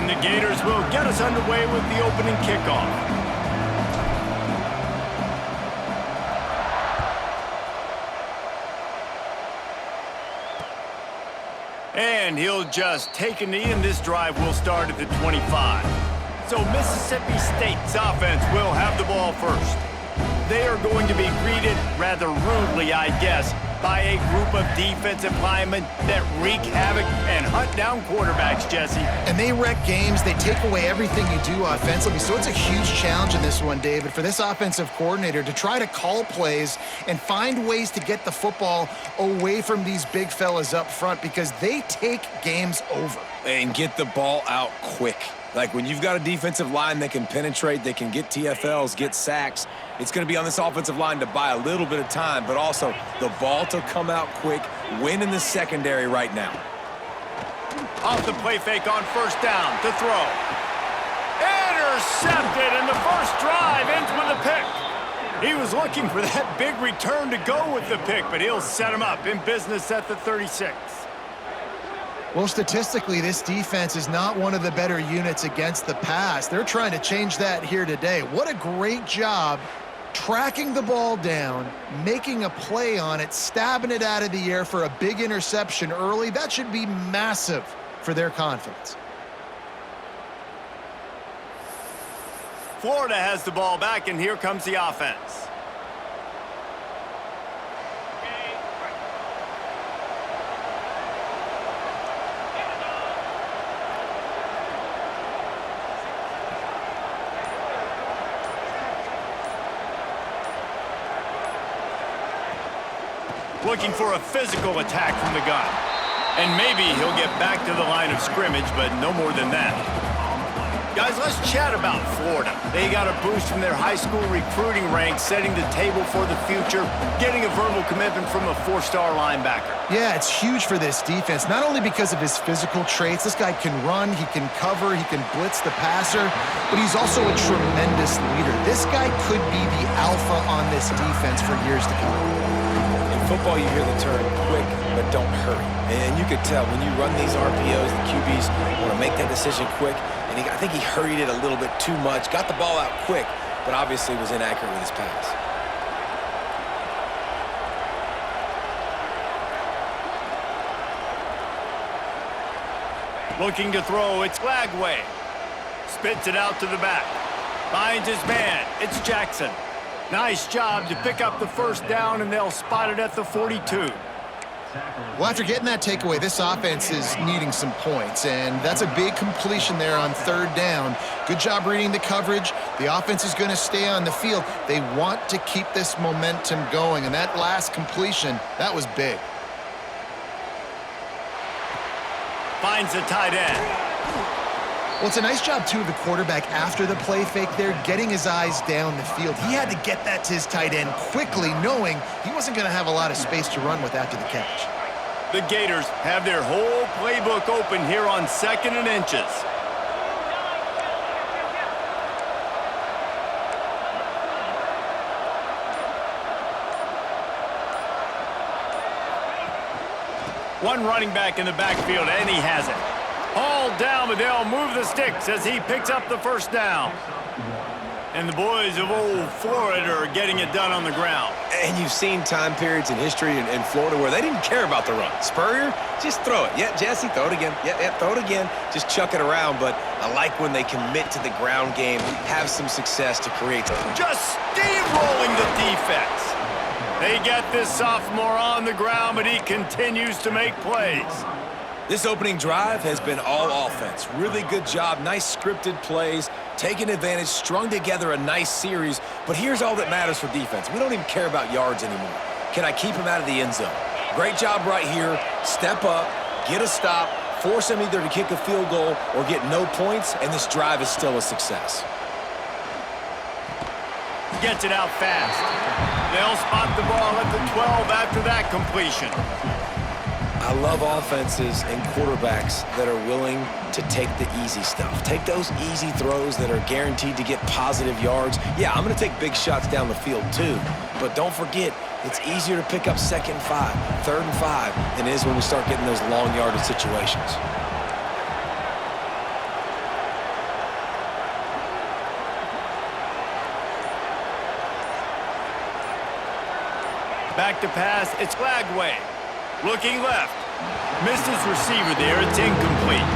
And the Gators will get us underway with the opening kickoff. And he'll just take a knee, and this drive will start at the 25. So Mississippi State's offense will have the ball first. They are going to be greeted rather rudely, I guess, by a group of defensive linemen that wreak havoc and hunt down quarterbacks, Jesse. And they wreck games. They take away everything you do offensively. So it's a huge challenge in this one, David, for this offensive coordinator to try to call plays and find ways to get the football away from these big fellas up front, because they take games over. And get the ball out quick. Like when you've got a defensive line that can penetrate, they can get TFLs, get sacks, it's going to be on this offensive line to buy a little bit of time, but also the ball to come out quick, win in the secondary right now. Off the play fake on first down to throw. Intercepted, and the first drive ends with a pick. He was looking for that big return to go with the pick, but he'll set him up in business at the 36. Well, statistically, this defense is not one of the better units against the pass. They're trying to change that here today. What a great job tracking the ball down, making a play on it, stabbing it out of the air for a big interception early. That should be massive for their confidence. Florida has the ball back, and here comes the offense. Looking for a physical attack from the gun. And maybe he'll get back to the line of scrimmage, but no more than that. Guys, let's chat about Florida. They got a boost from their high school recruiting ranks, setting the table for the future, getting a verbal commitment from a four-star linebacker. Yeah, it's huge for this defense, not only because of his physical traits. This guy can run, he can cover, he can blitz the passer, but he's also a tremendous leader. This guy could be the alpha on this defense for years to come. Football, you hear the term quick, but don't hurry. And you could tell when you run these RPOs, the QBs want to make that decision quick. And I think he hurried it a little bit too much, got the ball out quick, but obviously was inaccurate with his pass. Looking to throw, it's Lagway. Spits it out to the back. Finds his man, it's Jackson. Nice job to pick up the first down, and they'll spot it at the 42. Well, after getting that takeaway, this offense is needing some points, and that's a big completion there on third down. Good job reading the coverage. The offense is going to stay on the field. They want to keep this momentum going, and that last completion, that was big. Finds the tight end. Well, it's a nice job, too, of the quarterback after the play fake there, getting his eyes down the field. He had to get that to his tight end quickly, knowing he wasn't going to have a lot of space to run with after the catch. The Gators have their whole playbook open here on 2nd and inches. One running back in the backfield, and he has it. Hauled down, but they'll move the sticks as he picks up the first down. And the boys of old Florida are getting it done on the ground. And you've seen time periods in history in Florida where they didn't care about the run. Spurrier, just throw it. Yeah, Jesse, throw it again. Yeah, throw it again. Just chuck it around. But I like when they commit to the ground game, have some success to create something. Just steamrolling the defense. They get this sophomore on the ground, but he continues to make plays. This opening drive has been all offense. Really good job, nice scripted plays, taking advantage, strung together a nice series. But here's all that matters for defense. We don't even care about yards anymore. Can I keep him out of the end zone? Great job right here. Step up, get a stop, force him either to kick a field goal or get no points, and this drive is still a success. Gets it out fast. They'll spot the ball at the 12 after that completion. I love offenses and quarterbacks that are willing to take the easy stuff. Take those easy throws that are guaranteed to get positive yards. Yeah, I'm going to take big shots down the field too. But don't forget, it's easier to pick up 2nd and 5, 3rd and 5 than it is when we start getting those long yardage situations. Back to pass, it's Lagway. Looking left. Missed his receiver there, it's incomplete.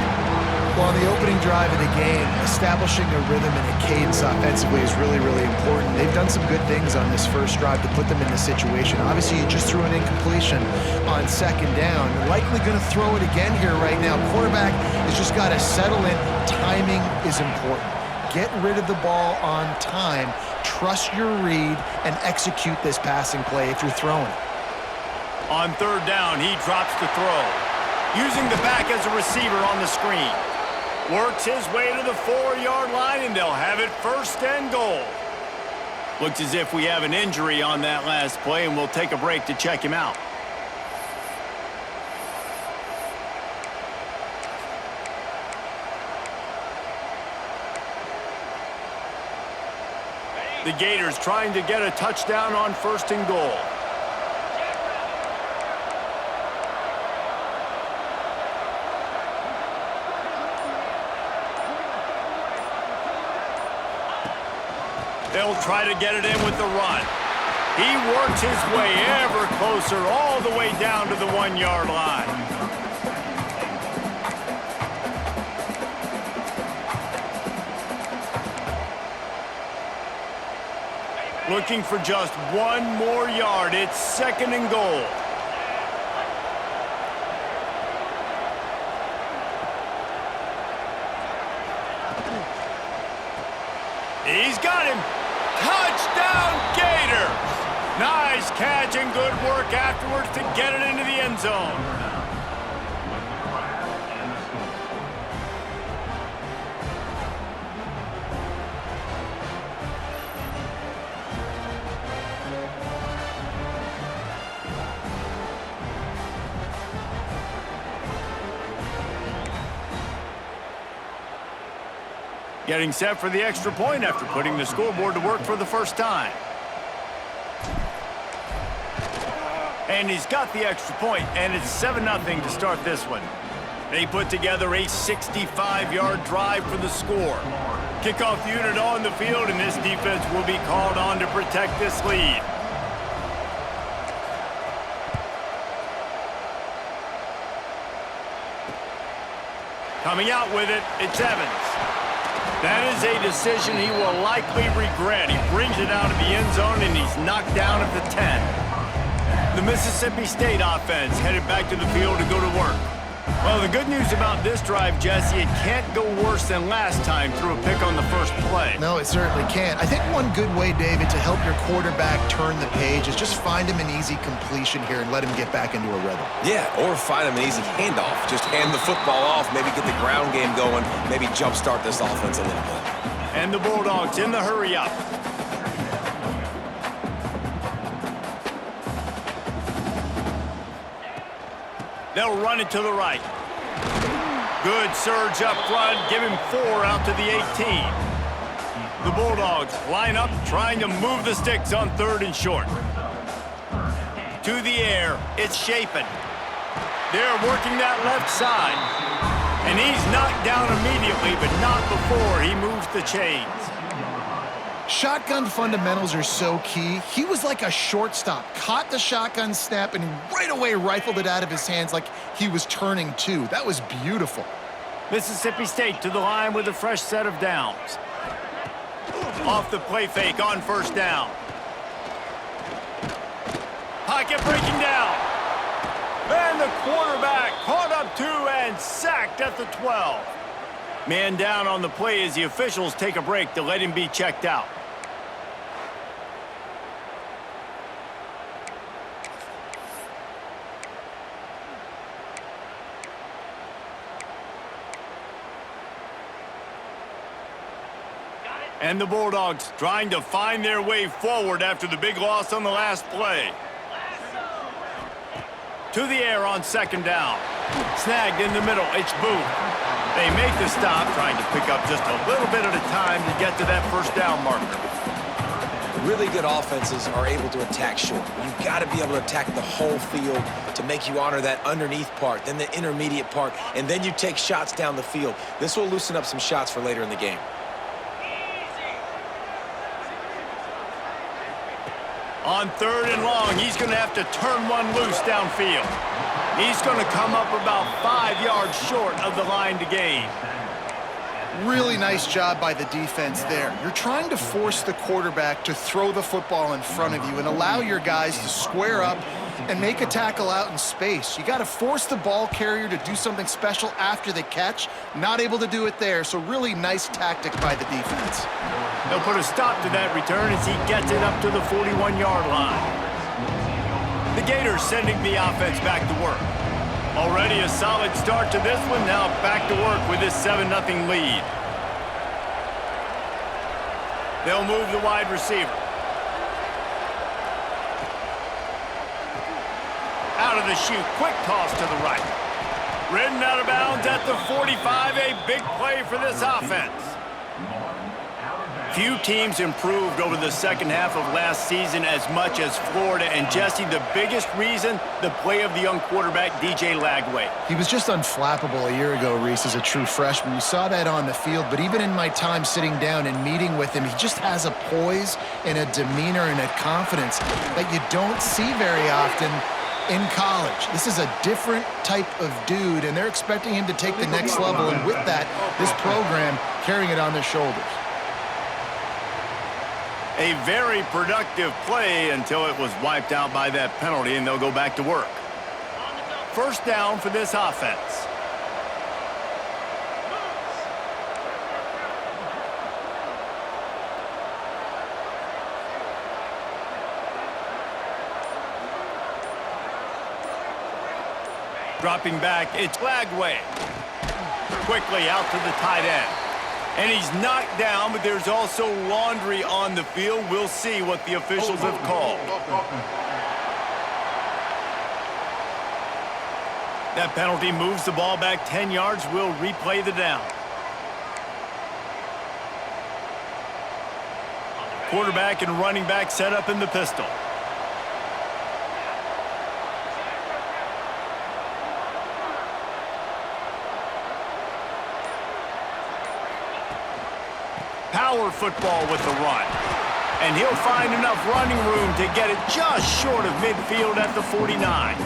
Well, on the opening drive of the game, establishing a rhythm and a cadence offensively is really, really important. They've done some good things on this first drive to put them in this situation. Obviously, you just threw an incompletion on second down. Likely going to throw it again here right now. Quarterback has just got to settle in. Timing is important. Get rid of the ball on time. Trust your read and execute this passing play if you're throwing it. On third down, he drops to throw. Using the back as a receiver on the screen. Works his way to the 4-yard line, and they'll have it first and goal. Looks as if we have an injury on that last play, and we'll take a break to check him out. The Gators trying to get a touchdown on first and goal. They'll try to get it in with the run. He works his way ever closer all the way down to the 1-yard line. Looking for just one more yard. It's second and goal. He's got him. Touchdown, Gators! Nice catch and good work afterwards to get it into the end zone. Getting set for the extra point after putting the scoreboard to work for the first time. And he's got the extra point, and it's 7-0 to start this one. They put together a 65-yard drive for the score. Kickoff unit on the field, and this defense will be called on to protect this lead. Coming out with it, it's Evans. That is a decision he will likely regret. He brings it out of the end zone, and he's knocked down at the 10. The Mississippi State offense headed back to the field to go to work. Well, the good news about this drive, Jesse, it can't go worse than last time through a pick on the first play. No, it certainly can't. I think one good way, David, to help your quarterback turn the page is just find him an easy completion here and let him get back into a rhythm. Yeah, or find him an easy handoff. Just hand the football off, maybe get the ground game going, maybe jumpstart this offense a little bit. And the Bulldogs in the hurry up. They'll run it to the right. Good surge up front. Give him 4 out to the 18. The Bulldogs line up, trying to move the sticks on third and short. To the air. It's Chapin. They're working that left side. And he's knocked down immediately, but not before he moves the chains. Shotgun fundamentals are so key. He was like a shortstop, caught the shotgun snap and right away rifled it out of his hands like he was turning two. That was beautiful. Mississippi State to the line with a fresh set of downs. Off the play fake on first down. Pocket breaking down. And the quarterback caught up 2 and sacked at the 12. Man down on the play as the officials take a break to let him be checked out. And the Bulldogs trying to find their way forward after the big loss on the last play. To the air on second down. Snagged in the middle, it's Booth. They make the stop, trying to pick up just a little bit at a time to get to that first down marker. Really good offenses are able to attack short. You've got to be able to attack the whole field to make you honor that underneath part, then the intermediate part, and then you take shots down the field. This will loosen up some shots for later in the game. On 3rd and long, he's going to have to turn one loose downfield. He's going to come up about 5 yards short of the line to gain. Really nice job by the defense there. You're trying to force the quarterback to throw the football in front of you and allow your guys to square up and make a tackle out in space. You got to force the ball carrier to do something special after the catch. Not able to do it there, so really nice tactic by the defense. They'll put a stop to that return as he gets it up to the 41-yard line. The Gators sending the offense back to work. Already a solid start to this one. Now back to work with this 7-0 lead. They'll move the wide receiver. Out of the chute, quick toss to the right. Ridden out of bounds at the 45, a big play for this offense. Few teams improved over the second half of last season as much as Florida. And Jesse, the biggest reason, the play of the young quarterback, DJ Lagway. He was just unflappable a year ago, Reese, as a true freshman. You saw that on the field, but even in my time sitting down and meeting with him, he just has a poise and a demeanor and a confidence that you don't see very often in college. This is a different type of dude, and they're expecting him to take the next level, and with that, this program carrying it on their shoulders. A very productive play until it was wiped out by that penalty, and they'll go back to work. First down for this offense. Dropping back, it's Lagway. Quickly out to the tight end. And he's knocked down, but there's also laundry on the field. We'll see what the officials have called. That penalty moves the ball back 10 yards. We'll replay the down. Quarterback and running back set up in the pistol. Power football with the run. And he'll find enough running room to get it just short of midfield at the 49.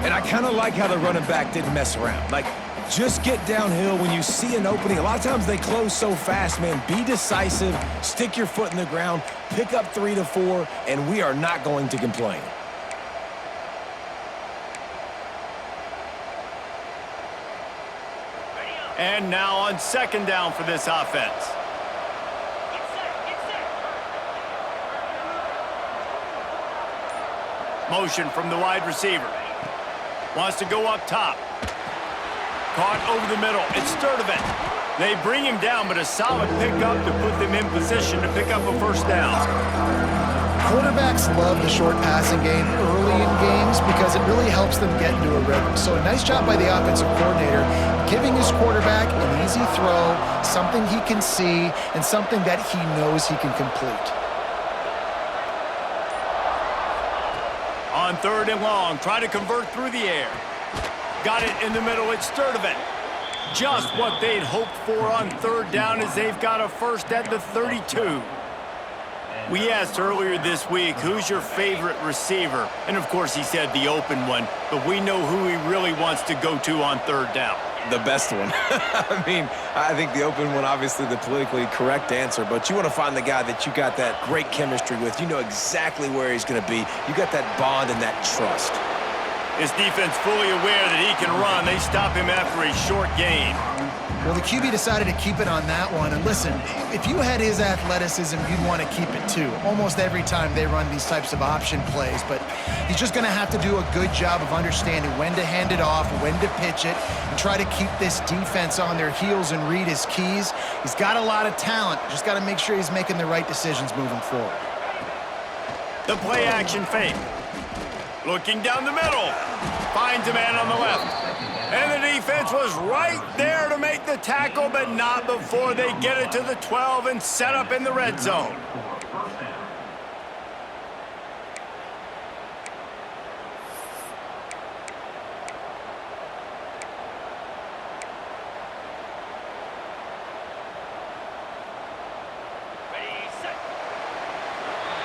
And I kind of like how the running back didn't mess around. Like, just get downhill when you see an opening. A lot of times they close so fast, man. Be decisive, stick your foot in the ground, pick up 3 to 4, and we are not going to complain. And now on second down for this offense. Motion from the wide receiver. Wants to go up top. Caught over the middle. It's Sturdivant. They bring him down, but a solid pickup to put them in position to pick up a first down. Quarterbacks love the short passing game early in games because it really helps them get into a rhythm. So a nice job by the offensive coordinator giving his quarterback an easy throw, something he can see, and something that he knows he can complete. On third and long, try to convert through the air. Got it in the middle, it's Sturdivant. Just what they'd hoped for on third down as they've got a first at the 32. We asked earlier this week, who's your favorite receiver? And of course he said the open one, but we know who he really wants to go to on third down. The best one. I mean, I think the open one, obviously the politically correct answer, but you want to find the guy that you got that great chemistry with. You know exactly where he's going to be. You got that bond and that trust. His defense fully aware that he can run. They stop him after a short gain. Well, the QB decided to keep it on that one. And listen, if you had his athleticism, you'd want to keep it too. Almost every time they run these types of option plays. But he's just going to have to do a good job of understanding when to hand it off, when to pitch it, and try to keep this defense on their heels and read his keys. He's got a lot of talent. Just got to make sure he's making the right decisions moving forward. The play action fake. Looking down the middle. Finds a man on the left. And the defense was right there to make the tackle, but not before they get it to the 12 and set up in the red zone.